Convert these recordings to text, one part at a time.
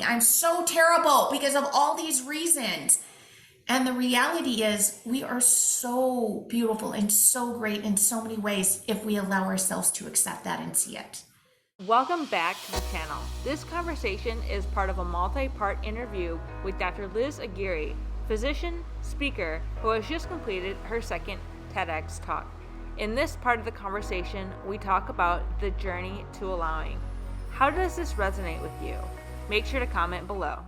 I'm so terrible because of all these reasons. And the reality is, we are so beautiful and so great in so many ways if we allow ourselves to accept that and see it. Welcome back to the channel. This conversation is part of a multi-part interview with Dr. Liz Aguirre, physician, speaker, who has just completed her second TEDx talk. In this part of the conversation, we talk about the journey to allowing. How does this resonate with you? Make sure to comment below.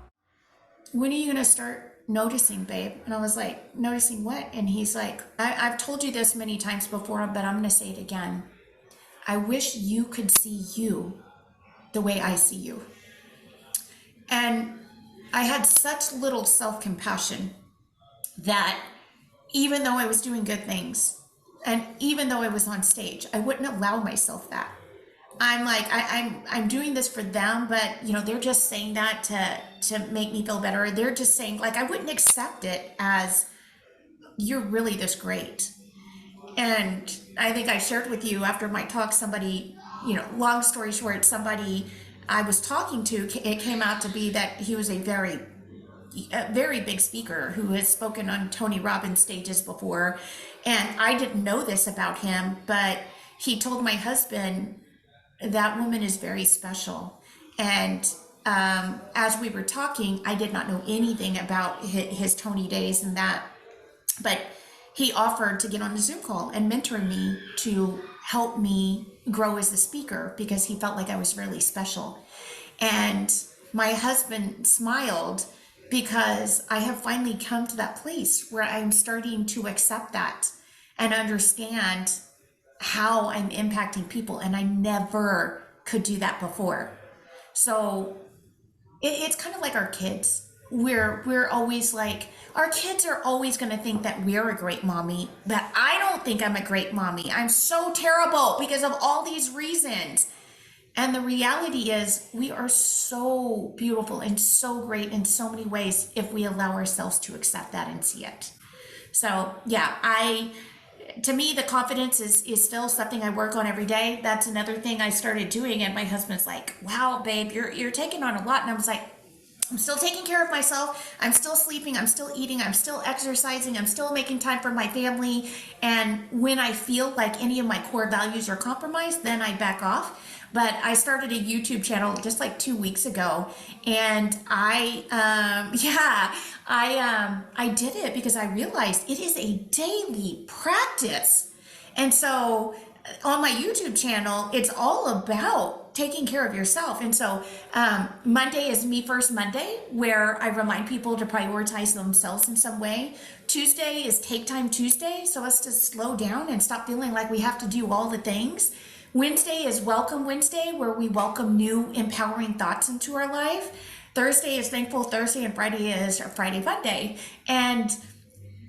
When are you going to start noticing, babe? And I was like, noticing what? And he's like, I've told you this many times before, but I'm going to say it again. I wish you could see you the way I see you. And I had such little self-compassion that even though I was doing good things, and even though I was on stage, I wouldn't allow myself that. I'm like, I'm doing this for them, but they're just saying that to make me feel better. They're just saying, like, I wouldn't accept it as you're really this great. And I think I shared with you after my talk, somebody, long story short, somebody I was talking to, it came out to be that he was a very big speaker who has spoken on Tony Robbins stages before. And I didn't know this about him, but he told my husband, that woman is very special. And as we were talking, I did not know anything about his Tony days and that, but he offered to get on a Zoom call and mentor me to help me grow as a speaker because he felt like I was really special. And my husband smiled because I have finally come to that place where I'm starting to accept that and understand how I'm impacting people. And I never could do that before. So it's kind of like our kids. We're always like, our kids are always going to think that we're a great mommy, but I don't think I'm a great mommy. I'm so terrible because of all these reasons. And the reality is, we are so beautiful and so great in so many ways if we allow ourselves to accept that and see it. So yeah, to me, the confidence is still something I work on every day. That's another thing I started doing. And my husband's like, wow, babe, you're taking on a lot. And I was like, I'm still taking care of myself. I'm still sleeping. I'm still eating. I'm still exercising. I'm still making time for my family. And when I feel like any of my core values are compromised, then I back off. But I started a YouTube channel just like 2 weeks ago, and I did it because I realized it is a daily practice. And so on my YouTube channel, it's all about taking care of yourself. And so Monday is Me First Monday, where I remind people to prioritize themselves in some way. Tuesday is Take Time Tuesday, so us to slow down and stop feeling like we have to do all the things. Wednesday is Welcome Wednesday, where we welcome new empowering thoughts into our life. Thursday is Thankful Thursday, and Friday is Friday Fun Day. And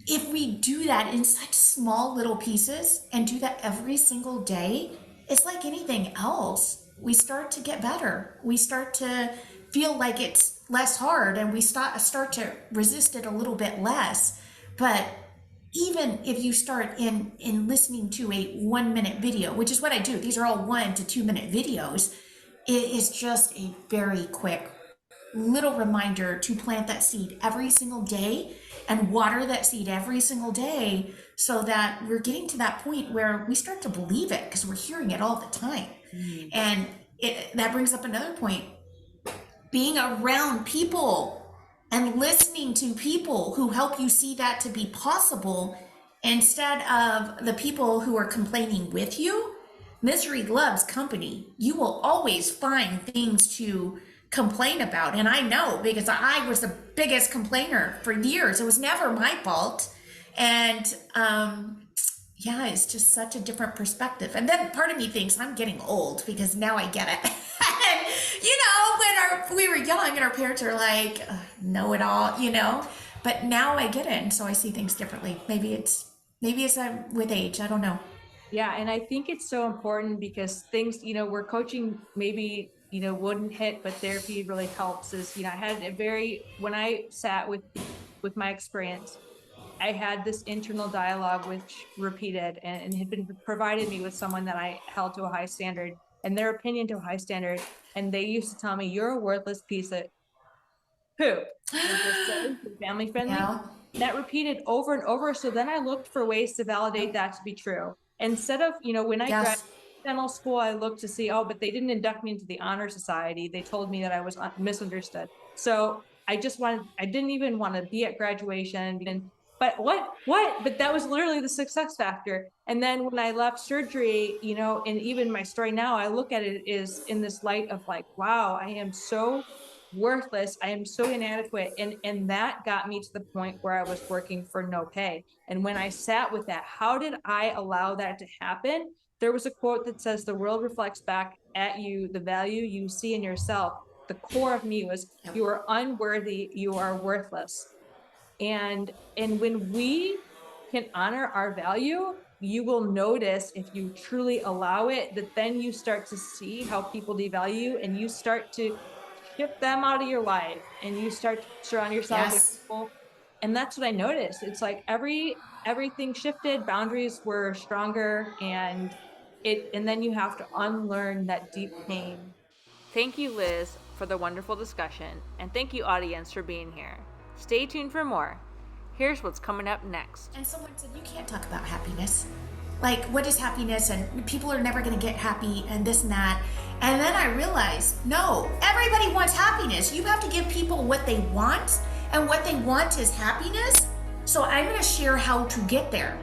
if we do that in such small little pieces and do that every single day, it's like anything else. We start to get better. We start to feel like it's less hard, and we start to resist it a little bit less. But even if you start in listening to a 1 minute video, which is what I do, these are all 1 to 2 minute videos, it is just a very quick little reminder to plant that seed every single day and water that seed every single day, so that we're getting to that point where we start to believe it because we're hearing it all the time. And that brings up another point. Being around people and listening to people who help you see that to be possible instead of the people who are complaining with you. Misery loves company. You will always find things to complain about. And I know, because I was the biggest complainer for years. It was never my fault. And it's just such a different perspective. And then part of me thinks I'm getting old because now I get it. And, when we were young and our parents are like, know it all, but now I get it. And so I see things differently. Maybe it's with age. I don't know. Yeah. And I think it's so important because things, where coaching maybe, wouldn't hit, but therapy really helps is, I had when I sat with my experience, I had this internal dialogue which repeated and had been provided me with someone that I held to a high standard and their opinion to a high standard. And they used to tell me, you're a worthless piece of poop. Was this safe and family friendly? Yeah. That repeated over and over. So then I looked for ways to validate that to be true. Instead of, when I graduated Yes. dental school, I looked to see, oh, but they didn't induct me into the honor society. They told me that I was misunderstood. So I didn't even want to be at graduation. But that was literally the success factor. And then when I left surgery, and even my story now, I look at it is in this light of like, wow, I am so worthless. I am so inadequate. And that got me to the point where I was working for no pay. And when I sat with that, how did I allow that to happen? There was a quote that says, the world reflects back at you the value you see in yourself. The core of me was, you are unworthy, you are worthless. And when we can honor our value, you will notice, if you truly allow it, that then you start to see how people devalue you, and you start to shift them out of your life, and you start to surround yourself with Yes. people. And that's what I noticed. It's like everything shifted, boundaries were stronger, and then you have to unlearn that deep pain. Thank you, Liz, for the wonderful discussion, and thank you, audience, for being here. Stay tuned for more. Here's what's coming up next. And someone said, you can't talk about happiness. Like, what is happiness? And people are never going to get happy and this and that. And then I realized, no, everybody wants happiness. You have to give people what they want. And what they want is happiness. So I'm going to share how to get there.